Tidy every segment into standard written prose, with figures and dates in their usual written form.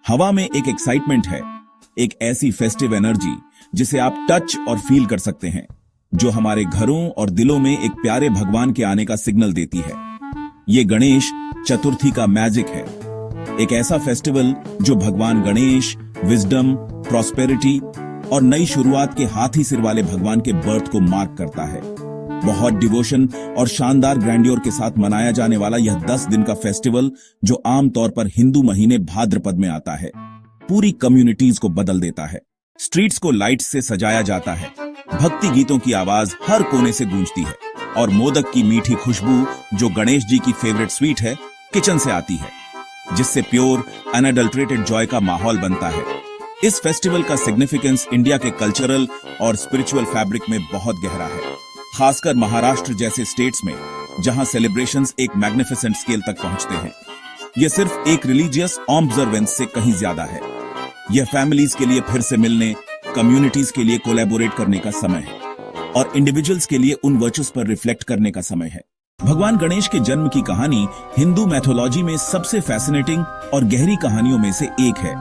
हवा में एक एक्साइटमेंट है, एक ऐसी फेस्टिव एनर्जी जिसे आप टच और फील कर सकते हैं, जो हमारे घरों और दिलों में एक प्यारे भगवान के आने का सिग्नल देती है। ये गणेश चतुर्थी का मैजिक है, एक ऐसा फेस्टिवल जो भगवान गणेश, विजडम, प्रॉस्पेरिटी और नई शुरुआत के हाथी सिर वाले भगवान के बर्थ को मार्क करता है। बहुत डिवोशन और शानदार ग्रैंडियोर के साथ मनाया जाने वाला यह 10 दिन का फेस्टिवल, जो आमतौर पर हिंदू महीने भाद्रपद में आता है, पूरी कम्युनिटीज को बदल देता है। स्ट्रीट्स को लाइट्स से सजाया जाता है, भक्ति गीतों की आवाज हर कोने से गूंजती है और मोदक की मीठी खुशबू, जो गणेश जी की फेवरेट स्वीट है, किचन से आती है, जिससे प्योर अनअडल्ट्रेटेड जॉय का माहौल बनता है। इस फेस्टिवल का सिग्निफिकेंस इंडिया के कल्चरल और स्पिरिचुअल फैब्रिक में बहुत गहरा है, खासकर महाराष्ट्र जैसे स्टेट्स में, जहां सेलिब्रेशंस एक मैग्निफिसेंट स्केल तक पहुंचते हैं। यह सिर्फ एक रिलीजियस ऑब्जर्वेंस से कहीं ज्यादा है। यह फैमिलीज के लिए फिर से मिलने, कम्युनिटीज के लिए कोलैबोरेट करने का समय है और इंडिविजुअल्स के लिए उन वर्चुअस पर रिफ्लेक्ट करने का समय है। भगवान गणेश के जन्म की कहानी हिंदू मैथोलॉजी में सबसे फैसिनेटिंग और गहरी कहानियों में से एक है,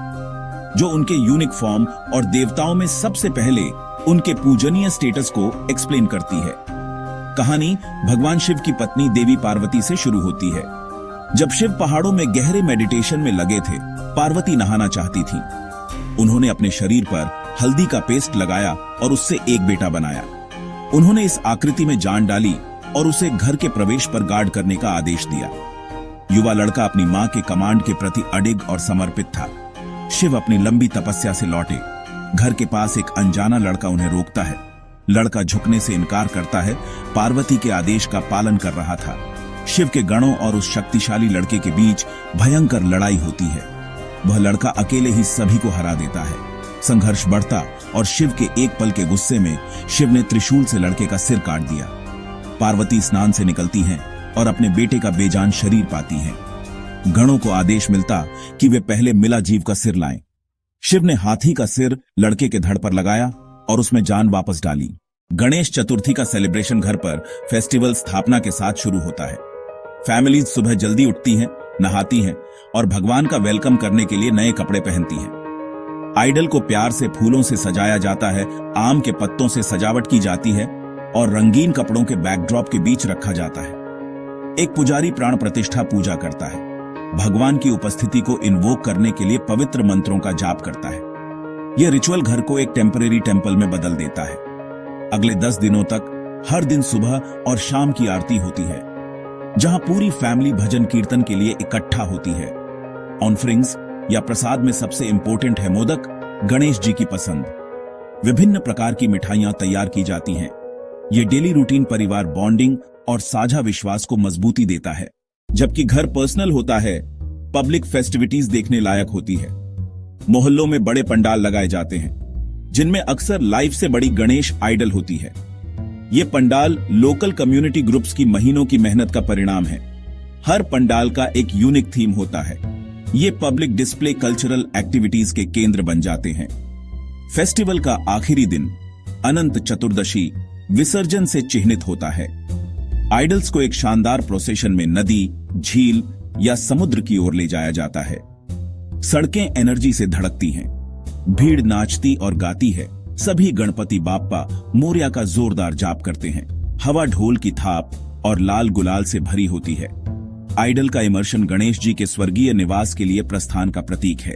जो उनके यूनिक फॉर्म और देवताओं में सबसे पहले उनके पूजनीय स्टेटस को एक्सप्लेन करती है। कहानी भगवान शिव की पत्नी देवी पार्वती से शुरू होती है। जब शिव पहाड़ों में गहरे मेडिटेशन में लगे थे, पार्वती नहाना चाहती थी। उन्होंने अपने शरीर पर हल्दी का पेस्ट लगाया और उससे एक बेटा बनाया। उन्होंने इस आकृति में जान डाली और उसे घर के प्रवेश पर गार्ड करने का आदेश दिया। युवा लड़का अपनी मां के कमांड के प्रति अडिग और समर्पित था। शिव अपनी लंबी तपस्या से लौटे। घर के पास एक अनजाना लड़का उन्हें रोकता है। लड़का झुकने से इनकार करता है, पार्वती के आदेश का पालन कर रहा था। शिव के गणों और उस शक्तिशाली लड़के के बीच भयंकर लड़ाई होती है। वह लड़का अकेले ही सभी को हरा देता है। संघर्ष बढ़ता और शिव के एक पल के गुस्से में शिव ने त्रिशूल से लड़के का सिर काट दिया। पार्वती स्नान से निकलती हैं और अपने बेटे का बेजान शरीर पाती हैं। गणों को आदेश मिलता कि वे पहले मिला जीव का सिर लाएं। शिव ने हाथी का सिर लड़के के धड़ पर लगाया और उसमें जान वापस डाली। गणेश चतुर्थी का सेलिब्रेशन घर पर फेस्टिवल स्थापना के साथ शुरू होता है। फैमिलीज सुबह जल्दी उठती हैं, नहाती हैं और भगवान का वेलकम करने के लिए नए कपड़े पहनती हैं। आइडल को प्यार से फूलों से सजाया जाता है, आम के पत्तों से सजावट की जाती है और रंगीन कपड़ों के बैकड्रॉप के बीच रखा जाता है। एक पुजारी प्राण प्रतिष्ठा पूजा करता है, भगवान की उपस्थिति को इन्वोक करने के लिए पवित्र मंत्रों का जाप करता है। यह रिचुअल घर को एक टेम्परेरी टेम्पल में बदल देता है। अगले 10 दिनों तक हर दिन सुबह और शाम की आरती होती है, जहां पूरी फैमिली भजन कीर्तन के लिए इकट्ठा होती है। ऑफरिंग्स या प्रसाद में सबसे इंपॉर्टेंट है मोदक, गणेश जी की पसंद। विभिन्न प्रकार की मिठाइयां तैयार की जाती हैं। ये डेली रूटीन परिवार बॉन्डिंग और साझा विश्वास को मजबूती देता है। जबकि घर पर्सनल होता है, पब्लिक फेस्टिविटीज देखने लायक होती है। मोहल्लों में बड़े पंडाल लगाए जाते हैं, जिनमें अक्सर लाइफ से बड़ी गणेश आइडल होती है। ये पंडाल लोकल कम्युनिटी ग्रुप्स की महीनों की मेहनत का परिणाम है। हर पंडाल का एक यूनिक थीम होता है। ये पब्लिक डिस्प्ले कल्चरल एक्टिविटीज के केंद्र बन जाते हैं। फेस्टिवल का आखिरी दिन अनंत चतुर्दशी विसर्जन से चिन्हित होता है। आइडल्स को एक शानदार प्रोसेशन में नदी, झील या समुद्र की ओर ले जाया जाता है। सड़कें एनर्जी से धड़कती हैं, भीड़ नाचती और गाती है। सभी गणपति बाप्पा मोरया का जोरदार जाप करते हैं। हवा ढोल की थाप और लाल गुलाल से भरी होती है। आइडल का इमर्शन गणेश जी के स्वर्गीय निवास के लिए प्रस्थान का प्रतीक है।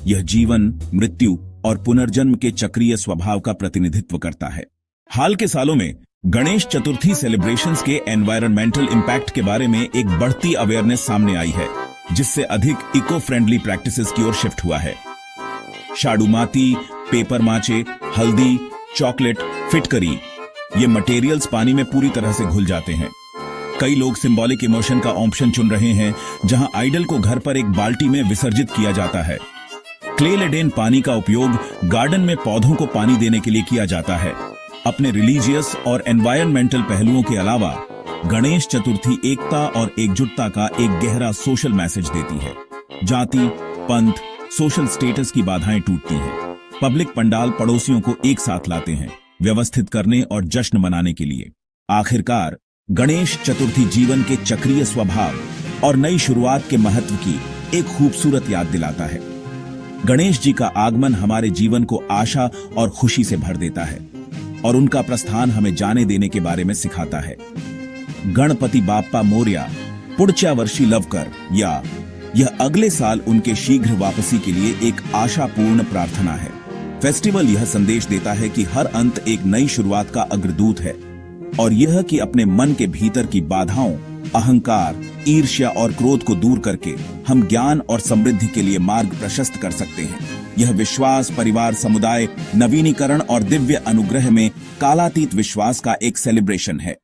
यह जीवन, मृत्यु और पुनर्जन्म के चक्रीय स्वभाव का प्रतिनिधित्व करता है। हाल के सालों में गणेश चतुर्थी सेलिब्रेशंस के एनवायरमेंटल इंपैक्ट के बारे में एक बढ़ती अवेयरनेस सामने आई है, जिससे अधिक इको फ्रेंडली प्रैक्टिसेस की ओर शिफ्ट हुआ है। शाडूमाती, पेपर माचे, हल्दी, चॉकलेट, फिटकरी, ये मटेरियल्स पानी में पूरी तरह से घुल जाते हैं। कई लोग सिंबॉलिक इमोशन का ऑप्शन चुन रहे हैं, जहां आइडल को घर पर एक बाल्टी में विसर्जित किया जाता है। क्ले लेडेन पानी का उपयोग गार्डन में पौधों को पानी देने के लिए किया जाता है। अपने रिलीजियस और एनवायरमेंटल पहलुओं के अलावा गणेश चतुर्थी एकता और एकजुटता का एक गहरा सोशल मैसेज देती है। जाति, पंथ, सोशल स्टेटस की बाधाएं टूटती हैं। पब्लिक पंडाल पड़ोसियों को एक साथ लाते हैं, व्यवस्थित करने और जश्न मनाने के लिए। आखिरकार गणेश चतुर्थी जीवन के चक्रीय स्वभाव और नई शुरुआत के महत्व की एक खूबसूरत याद दिलाता है। गणेश जी का आगमन हमारे जीवन को आशा और खुशी से भर देता है और उनका प्रस्थान हमें जाने देने के बारे में सिखाता है। गणपति बाप्पा मोरया, पुढच्या वर्षी लवकर, या यह अगले साल उनके शीघ्र वापसी के लिए एक आशापूर्ण प्रार्थना है। फेस्टिवल यह संदेश देता है कि हर अंत एक नई शुरुआत का अग्रदूत है और यह कि अपने मन के भीतर की बाधाओं, अहंकार, ईर्ष्या और क्रोध को दूर करके हम ज्ञान और समृद्धि के लिए मार्ग प्रशस्त कर सकते हैं। यह विश्वास, परिवार, समुदाय, नवीनीकरण और दिव्य अनुग्रह में कालातीत विश्वास का एक सेलिब्रेशन है।